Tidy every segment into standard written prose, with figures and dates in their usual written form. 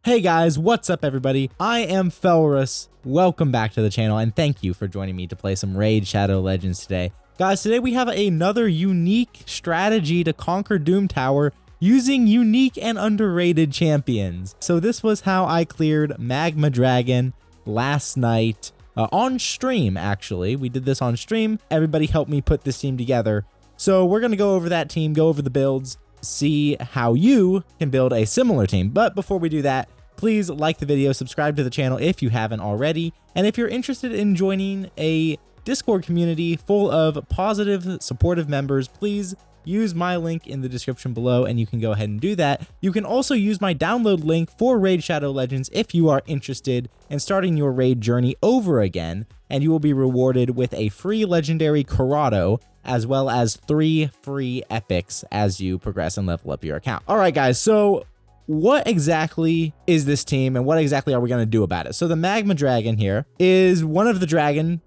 Hey guys, what's up everybody? I am Felrus. Welcome back to the channel and thank you for joining me to play some Raid Shadow Legends today. Guys, today we have another unique strategy to conquer Doom Tower using unique and underrated champions. So this was how I cleared Magma Dragon last night on stream, actually. We did this on stream. Everybody helped me put this team together. So we're going to go over that team, go over the builds, see how you can build a similar team. But before we do that, please like the video, subscribe to the channel if you haven't already. And if you're interested in joining a Discord community full of positive, supportive members, please use my link in the description below and you can go ahead and do that. You can also use my download link for Raid Shadow Legends if you are interested in starting your raid journey over again, and you will be rewarded with a free legendary Corrado as well as 3 free epics as you progress and level up your account. All right, guys, so what exactly is this team and what exactly are we going to do about it? So the Magma Dragon here is one of the dragon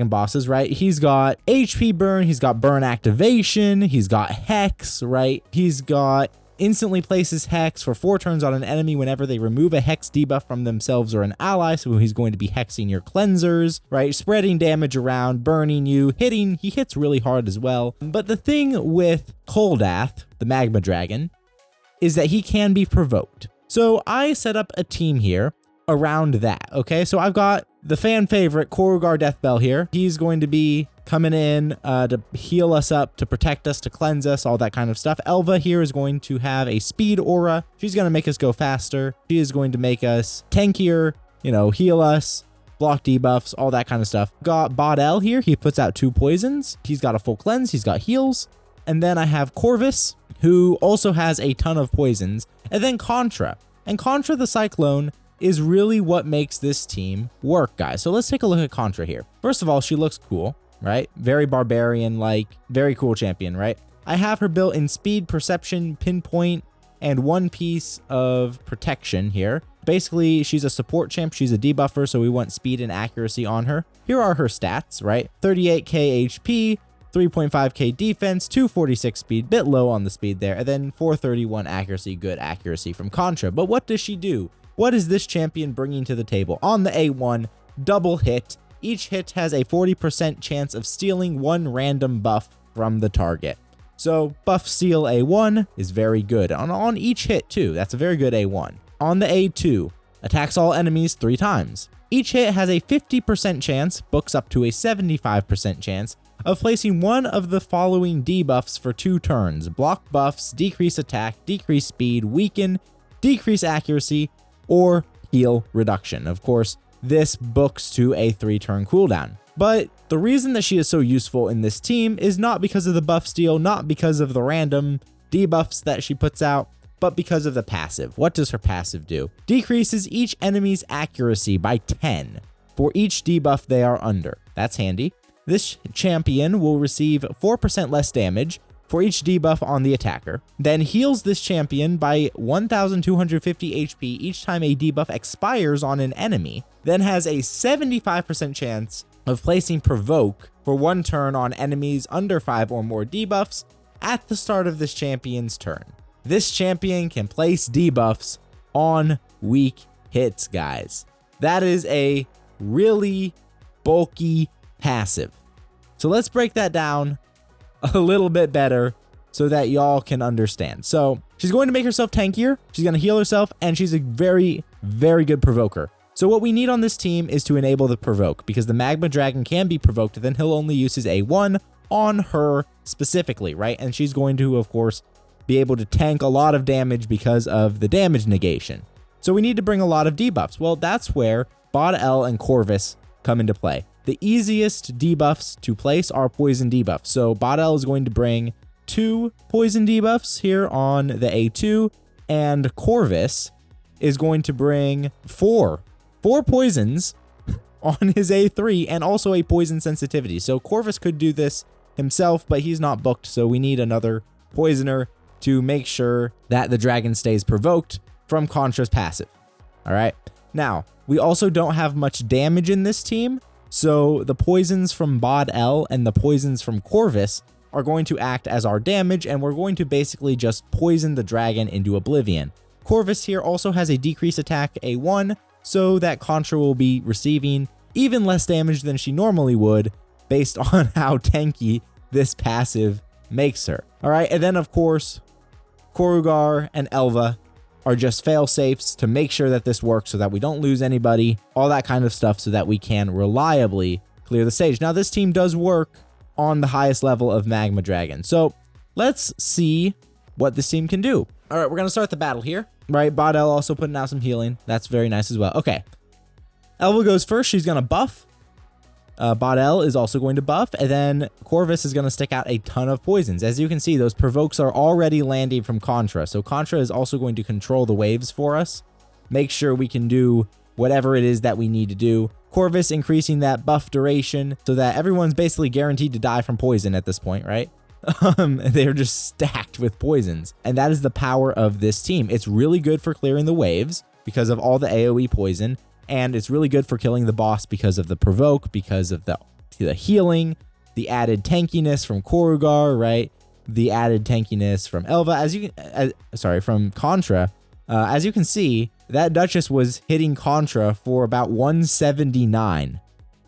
bosses, right? He's got HP burn, he's got burn activation, he's got hex, right? He's got instantly places hex for 4 turns on an enemy whenever they remove a hex debuff from themselves or an ally. So he's going to be hexing your cleansers, right? Spreading damage around, burning you, hitting. He hits really hard as well. But the thing with Koldath, the Magma Dragon, is that he can be provoked. So I set up a team here around that, okay? So I've got the fan favorite Korugar Deathbell here. He's going to be coming in to heal us up, to protect us, to cleanse us, all that kind of stuff. Elva here is going to have a speed aura. She's going to make us go faster. She is going to make us tankier, you know, heal us, block debuffs, all that kind of stuff. Got Bodel here. He puts out 2 poisons. He's got a full cleanse. He's got heals. And then I have Corvus, who also has a ton of poisons. And then Contra. And Contra the Cyclone is really what makes this team work, guys. So let's take a look at Contra here. First of all, she looks cool, right? Very barbarian-like, very cool champion, right? I have her built in speed, perception, pinpoint, and 1 piece of protection here. Basically, she's a support champ. She's a debuffer, so we want speed and accuracy on her. Here are her stats, right? 38k HP, 3.5k defense, 246 speed, bit low on the speed there, and then 431 accuracy, good accuracy from Contra. But what does she do? What is this champion bringing to the table? On the A1, double hit. Each hit has a 40% chance of stealing 1 random buff from the target. So buff steal A1 is very good. On each hit too, that's a very good A1. On the A2, attacks all enemies 3 times. Each hit has a 50% chance, books up to a 75% chance, of placing one of the following debuffs for 2 turns. Block buffs, decrease attack, decrease speed, weaken, decrease accuracy, or heal reduction. Of course, this books to a 3-turn cooldown. But the reason that she is so useful in this team is not because of the buff steal, not because of the random debuffs that she puts out, but because of the passive. What does her passive do? Decreases each enemy's accuracy by 10 for each debuff they are under. That's handy. This champion will receive 4% less damage for each debuff on the attacker, then heals this champion by 1,250 HP each time a debuff expires on an enemy, then has a 75% chance of placing Provoke for 1 turn on enemies under 5 or more debuffs at the start of this champion's turn. This champion can place debuffs on weak hits, guys. That is a really bulky passive. So let's break that down a little bit better so that y'all can understand. So she's going to make herself tankier, she's going to heal herself, and she's a very, very good provoker. So what we need on this team is to enable the provoke, because the Magma Dragon can be provoked, then he'll only use his A1 on her specifically, right? And she's going to, of course, be able to tank a lot of damage because of the damage negation. So we need to bring a lot of debuffs. Well, that's where Bodel and Corvus come into play. The easiest debuffs to place are poison debuffs. So Bodel is going to bring 2 poison debuffs here on the A2, and Corvus is going to bring 4 poisons on his A3 and also a poison sensitivity. So Corvus could do this himself, but he's not booked, so we need another poisoner to make sure that the dragon stays provoked from Contra's passive. All right. Now, we also don't have much damage in this team, so the poisons from Bodel and the poisons from Corvus are going to act as our damage, and we're going to basically just poison the dragon into oblivion. Corvus here also has a decrease attack A1, so that Contra will be receiving even less damage than she normally would based on how tanky this passive makes her. All right, and then of course, Korugar and Elva are just fail safes to make sure that this works so that we don't lose anybody, all that kind of stuff so that we can reliably clear the stage. Now, this team does work on the highest level of Magma Dragon. So let's see what this team can do. All right, we're going to start the battle here. Right, Baudel also putting out some healing. That's very nice as well. Okay, Elva goes first. She's going to buff. Baudel is also going to buff, and then Corvus is going to stick out a ton of poisons. As you can see, those provokes are already landing from Contra, so Contra is also going to control the waves for us, make sure we can do whatever it is that we need to do. Corvus increasing that buff duration so that everyone's basically guaranteed to die from poison at this point, right? They're just stacked with poisons, and that is the power of this team. It's really good for clearing the waves because of all the AoE poison, and it's really good for killing the boss because of the provoke, because of the healing, the added tankiness from Korugar, right? The added tankiness from Elva, from Contra. As you can see, that Duchess was hitting Contra for about 179.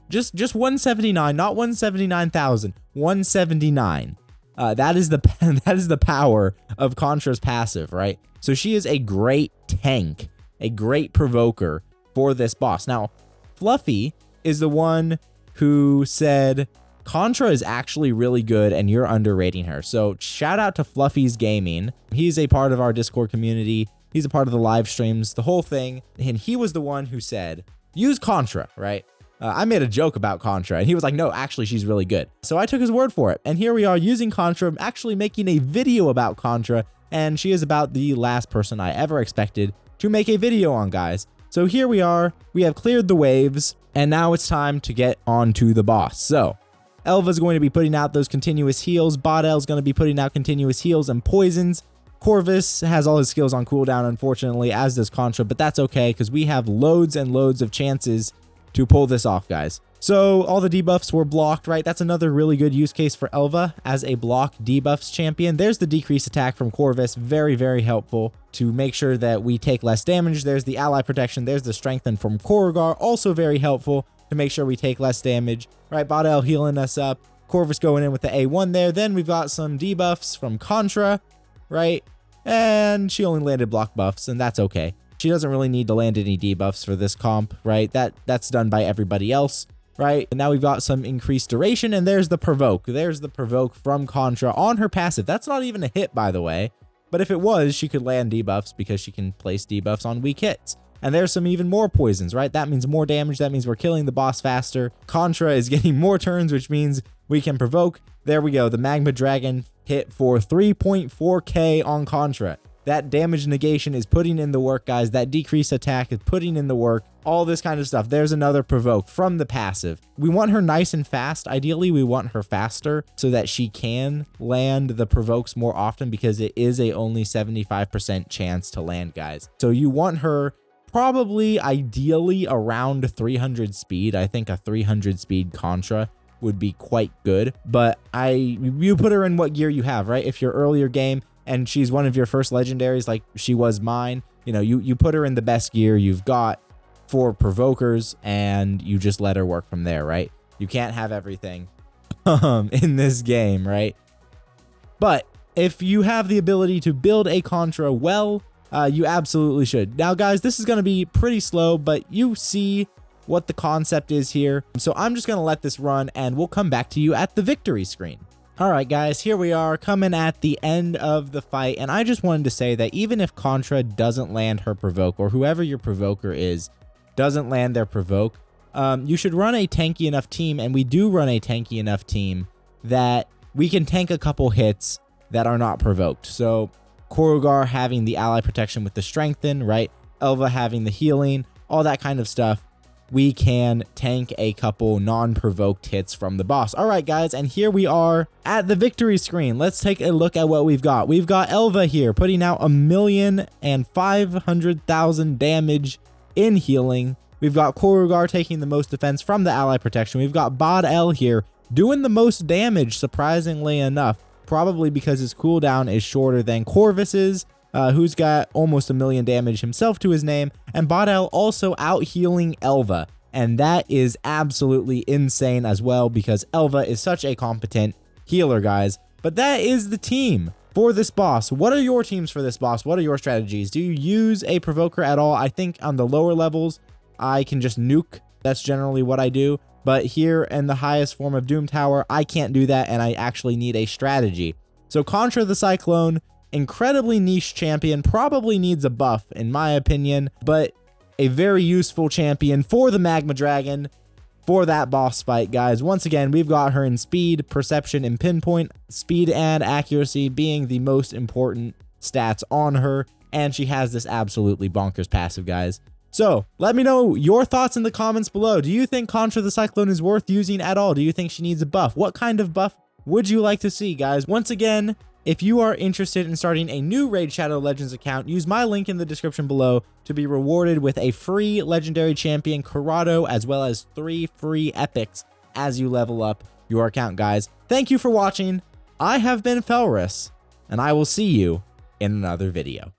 Just 179, not 179,000, 179. That is the power of Contra's passive, right? So she is a great tank, a great provoker for this boss. Now, Fluffy is the one who said Contra is actually really good and you're underrating her. So shout out to Fluffy's Gaming. He's a part of our Discord community. He's a part of the live streams, the whole thing. And he was the one who said, use Contra, right? I made a joke about Contra and he was like, no, actually, she's really good. So I took his word for it. And here we are using Contra, actually making a video about Contra. And she is about the last person I ever expected to make a video on, guys. So here we are, we have cleared the waves, and now it's time to get on to the boss. So Elva's going to be putting out those continuous heals, Baudel's going to be putting out continuous heals and poisons. Corvus has all his skills on cooldown, unfortunately, as does Contra, but that's okay because we have loads and loads of chances to pull this off, guys. So all the debuffs were blocked, right? That's another really good use case for Elva as a block debuffs champion. There's the decrease attack from Corvus, very, very helpful to make sure that we take less damage. There's the ally protection. There's the strengthen from Korugar, also very helpful to make sure we take less damage, right? Baudel healing us up, Corvus going in with the A1 there. Then we've got some debuffs from Contra, right? And she only landed block buffs, and that's okay. She doesn't really need to land any debuffs for this comp, right? That's done by everybody else. Right, and now we've got some increased duration, and there's the provoke. There's the provoke from Contra on her passive. That's not even a hit, by the way. But if it was, she could land debuffs because she can place debuffs on weak hits. And there's some even more poisons, right? That means more damage. That means we're killing the boss faster. Contra is getting more turns, which means we can provoke. There we go. The Magma Dragon hit for 3.4k on Contra. That damage negation is putting in the work, guys. That decrease attack is putting in the work. All this kind of stuff. There's another provoke from the passive. We want her nice and fast. Ideally, we want her faster so that she can land the provokes more often because it is a only 75% chance to land, guys. So you want her probably ideally around 300 speed. I think a 300 speed Contra would be quite good. But you put her in what gear you have, right? If you're earlier game and she's one of your first legendaries like she was mine, you know, you put her in the best gear you've got for provokers and you just let her work from there, right? You can't have everything in this game, right? But if you have the ability to build a Contra well, you absolutely should. Now, guys, this is going to be pretty slow, but you see what the concept is here. So I'm just going to let this run and we'll come back to you at the victory screen. All right, guys, here we are coming at the end of the fight. And I just wanted to say that even if Contra doesn't land her provoke, or whoever your provoker is doesn't land their provoke, you should run a tanky enough team. And we do run a tanky enough team that we can tank a couple hits that are not provoked. So Korugar having the ally protection with the strengthen, right? Elva having the healing, all that kind of stuff. We can tank a couple non-provoked hits from the boss. All right, guys, and here we are at the victory screen. Let's take a look at what we've got. We've got Elva here putting out 1,500,000 damage in healing. We've got Korugar taking the most defense from the ally protection. We've got Baudel here doing the most damage, surprisingly enough, probably because his cooldown is shorter than Corvus's. who's got almost 1 million damage himself to his name, and Bottle also out healing Elva. And that is absolutely insane as well, because Elva is such a competent healer, guys. But that is the team for this boss. What are your teams for this boss? What are your strategies? Do you use a provoker at all? I think on the lower levels, I can just nuke. That's generally what I do. But here in the highest form of Doom Tower, I can't do that, and I actually need a strategy. So Contra the Cyclone, incredibly niche champion, probably needs a buff in my opinion, but a very useful champion for the Magma Dragon for that boss fight, guys. Once again, we've got her in speed, perception, and pinpoint. Speed and accuracy being the most important stats on her, and she has this absolutely bonkers passive, guys. So let me know your thoughts in the comments below. Do you think Contra the Cyclone is worth using at all? Do you think she needs a buff? What kind of buff would you like to see, guys? Once again, if you are interested in starting a new Raid Shadow Legends account, use my link in the description below to be rewarded with a free legendary champion, Corrado, as well as 3 free epics as you level up your account, guys. Thank you for watching. I have been Felrus, and I will see you in another video.